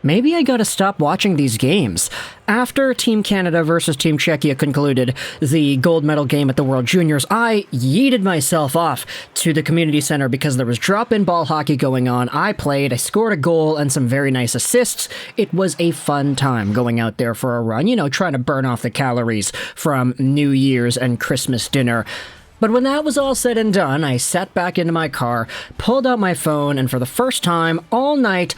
maybe I gotta stop watching these games. After Team Canada versus Team Czechia concluded the gold medal game at the World Juniors, I yeeted myself off to the community center because there was drop-in ball hockey going on. I played, I scored a goal and some very nice assists. It was a fun time going out there for a run, trying to burn off the calories from New Year's and Christmas dinner. But when that was all said and done, I sat back into my car, pulled out my phone, and for the first time all night,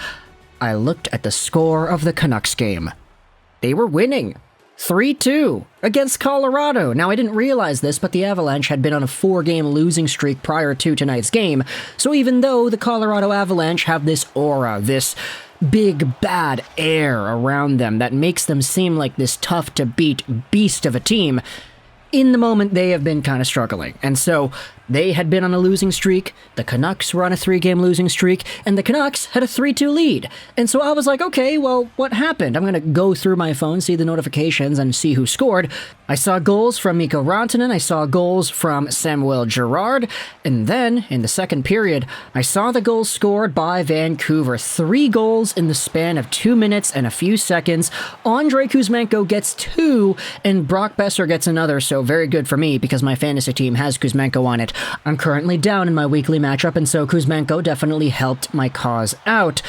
I looked at the score of the Canucks game. They were winning 3-2 against Colorado. Now, I didn't realize this, but the Avalanche had been on a 4-game losing streak prior to tonight's game. So even though the Colorado Avalanche have this aura, this big bad air around them that makes them seem like this tough-to-beat beast of a team, in the moment they have been kind of struggling. And so they had been on a losing streak, the Canucks were on a 3-game losing streak, and the Canucks had a 3-2 lead. And so I was like, okay, well, what happened? I'm going to go through my phone, see the notifications, and see who scored. I saw goals from Mikko Rantanen, I saw goals from Samuel Girard, and then, in the second period, I saw the goals scored by Vancouver. 3 goals in the span of 2 minutes and a few seconds. Andrei Kuzmenko gets 2, and Brock Boeser gets another, so very good for me, because my fantasy team has Kuzmenko on it. I'm currently down in my weekly matchup, and so Kuzmenko definitely helped my cause out.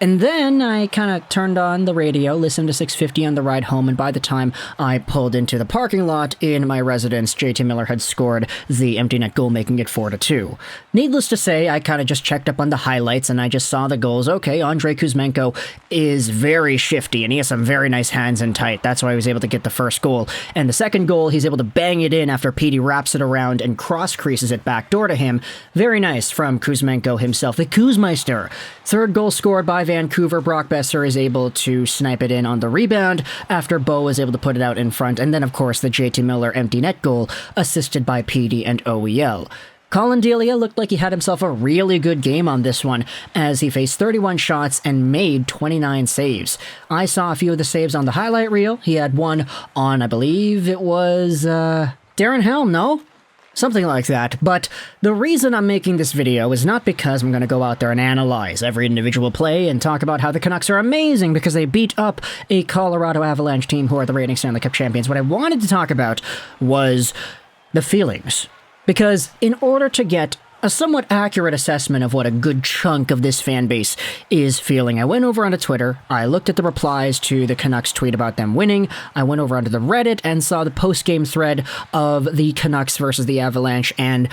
And then I kind of turned on the radio, listened to 650 on the ride home, and by the time I pulled into the parking lot in my residence, JT Miller had scored the empty net goal, making it 4-2. Needless to say, I kind of just checked up on the highlights, and I just saw the goals. Okay, Andrei Kuzmenko is very shifty, and he has some very nice hands and tight. That's why he was able to get the first goal. And the second goal, he's able to bang it in after Petey wraps it around and cross-creases it backdoor to him. Very nice from Kuzmenko himself, the Kuzmeister. Third goal scored by Vancouver. Brock Boeser is able to snipe it in on the rebound after Bo was able to put it out in front. And then, of course, the JT Miller empty net goal, assisted by Petey and OEL. Colin Delia looked like he had himself a really good game on this one, as he faced 31 shots and made 29 saves. I saw a few of the saves on the highlight reel. He had one on, I believe it was, Darren Helm, no? Something like that. But the reason I'm making this video is not because I'm going to go out there and analyze every individual play and talk about how the Canucks are amazing because they beat up a Colorado Avalanche team who are the reigning Stanley Cup champions. What I wanted to talk about was the feelings. Because in order to get a somewhat accurate assessment of what a good chunk of this fan base is feeling, I went over onto Twitter, I looked at the replies to the Canucks tweet about them winning, I went over onto the Reddit and saw the post-game thread of the Canucks versus the Avalanche, and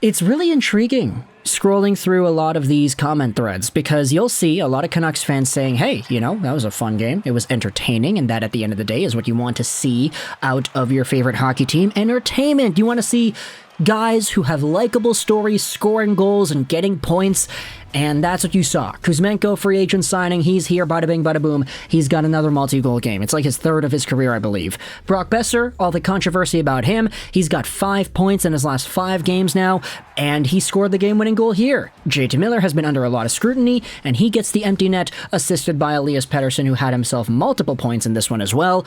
it's really intriguing scrolling through a lot of these comment threads, because you'll see a lot of Canucks fans saying, hey, that was a fun game, it was entertaining, and that at the end of the day is what you want to see out of your favorite hockey team, entertainment. You want to see guys who have likable stories, scoring goals and getting points, and that's what you saw. Kuzmenko, free agent signing, he's here, bada bing, bada boom. He's got another multi-goal game. It's like his third of his career, I believe. Brock Boeser, all the controversy about him, he's got 5 points in his last 5 games now, and he scored the game-winning goal here. JT Miller has been under a lot of scrutiny, and he gets the empty net, assisted by Elias Petersson, who had himself multiple points in this one as well.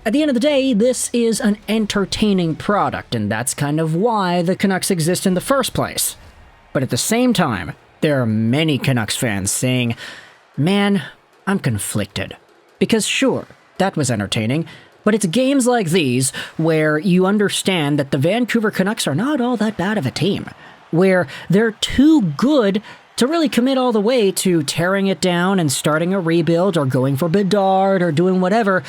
At the end of the day, this is an entertaining product, and that's kind of why the Canucks exist in the first place. But at the same time, there are many Canucks fans saying, man, I'm conflicted. Because sure, that was entertaining, but it's games like these where you understand that the Vancouver Canucks are not all that bad of a team, where they're too good to really commit all the way to tearing it down and starting a rebuild or going for Bedard or doing whatever,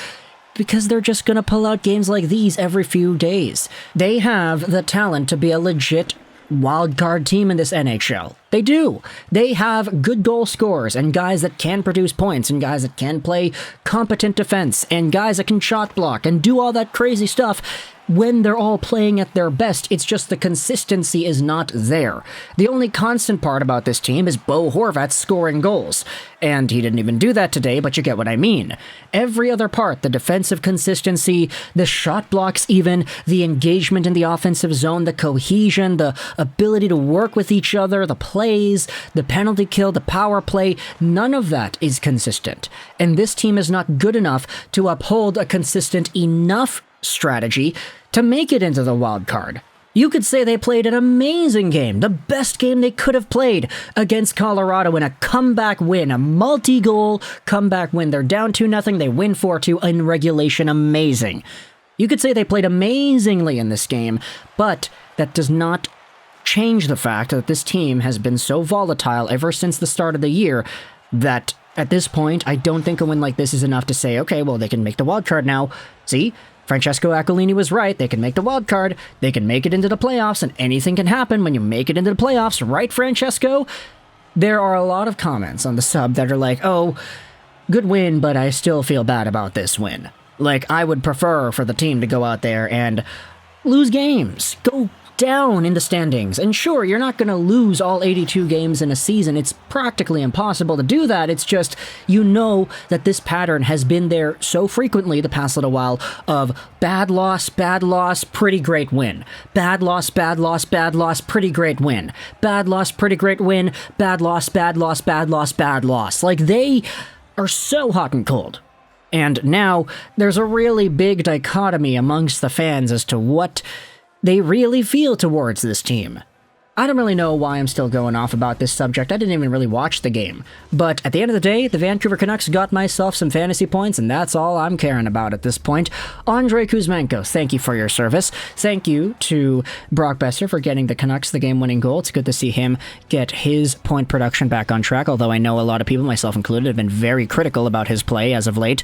because they're just going to pull out games like these every few days. They have the talent to be a legit wildcard team in this NHL. They do. They have good goal scorers and guys that can produce points and guys that can play competent defense and guys that can shot block and do all that crazy stuff. When they're all playing at their best, it's just the consistency is not there. The only constant part about this team is Bo Horvat scoring goals. And he didn't even do that today, but you get what I mean. Every other part, the defensive consistency, the shot blocks even, the engagement in the offensive zone, the cohesion, the ability to work with each other, the plays, the penalty kill, the power play, none of that is consistent. And this team is not good enough to uphold a consistent enough strategy to make it into the wild card. You could say they played an amazing game, the best game they could have played against Colorado in a comeback win, a multi-goal comeback win. They're down 2-0, they win 4-2 in regulation. Amazing. You could say they played amazingly in this game, but that does not change the fact that this team has been so volatile ever since the start of the year that at this point, I don't think a win like this is enough to say, okay, well, they can make the wild card now. See? Francesco Aquilini was right. They can make the wild card. They can make it into the playoffs, and anything can happen when you make it into the playoffs, right, Francesco? There are a lot of comments on the sub that are like, oh, good win, but I still feel bad about this win. Like, I would prefer for the team to go out there and lose games. Go down in the standings. And sure, you're not going to lose all 82 games in a season. It's practically impossible to do that. It's just, you know that this pattern has been there so frequently the past little while of bad loss, pretty great win. Bad loss, pretty great win. Bad loss, pretty great win. Bad loss, bad loss. Like, they are so hot and cold. And now, there's a really big dichotomy amongst the fans as to what they really feel towards this team. I don't really know why I'm still going off about this subject. I didn't even really watch the game. But at the end of the day, the Vancouver Canucks got myself some fantasy points, and that's all I'm caring about at this point. Andrei Kuzmenko, thank you for your service. Thank you to Brock Boeser for getting the Canucks the game-winning goal. It's good to see him get his point production back on track, although I know a lot of people, myself included, have been very critical about his play as of late.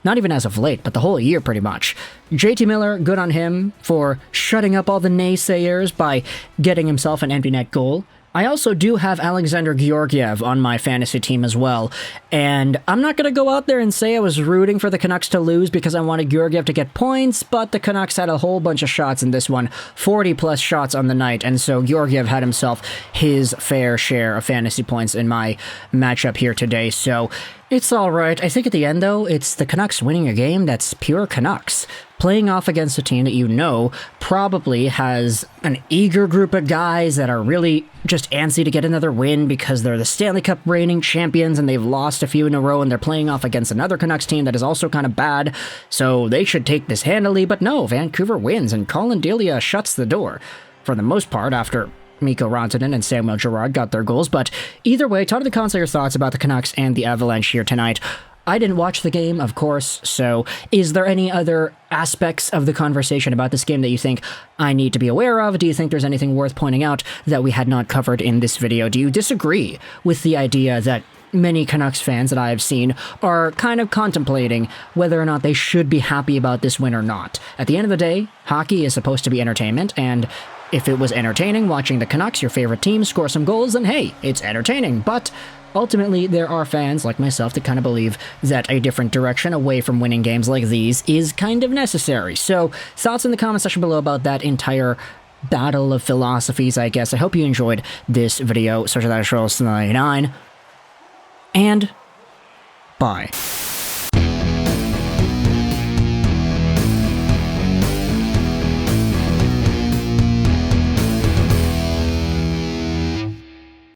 Not even as of late, but the whole year pretty much. JT Miller, good on him for shutting up all the naysayers by getting himself an empty net goal. I also do have Alexandar Georgiev on my fantasy team as well, and I'm not going to go out there and say I was rooting for the Canucks to lose because I wanted Georgiev to get points, but the Canucks had a whole bunch of shots in this one, 40-plus shots on the night, and so Georgiev had himself his fair share of fantasy points in my matchup here today, so it's alright. I think at the end, though, it's the Canucks winning a game that's pure Canucks. Playing off against a team that you know probably has an eager group of guys that are really just antsy to get another win because they're the Stanley Cup reigning champions and they've lost a few in a row and they're playing off against another Canucks team that is also kind of bad, so they should take this handily, but no, Vancouver wins and Colin Delia shuts the door. For the most part, after Mikko Rantanen and Samuel Girard got their goals, but either way, talk to the cons your thoughts about the Canucks and the Avalanche here tonight. I didn't watch the game, of course, so is there any other aspects of the conversation about this game that you think I need to be aware of? Do you think there's anything worth pointing out that we had not covered in this video? Do you disagree with the idea that many Canucks fans that I have seen are kind of contemplating whether or not they should be happy about this win or not? At the end of the day, hockey is supposed to be entertainment, and if it was entertaining watching the Canucks, your favorite team, score some goals, then hey, it's entertaining. But ultimately, there are fans like myself that kind of believe that a different direction away from winning games like these is kind of necessary. So, thoughts in the comment section below about that entire battle of philosophies, I guess. I hope you enjoyed this video. Search that Charles 99. And bye.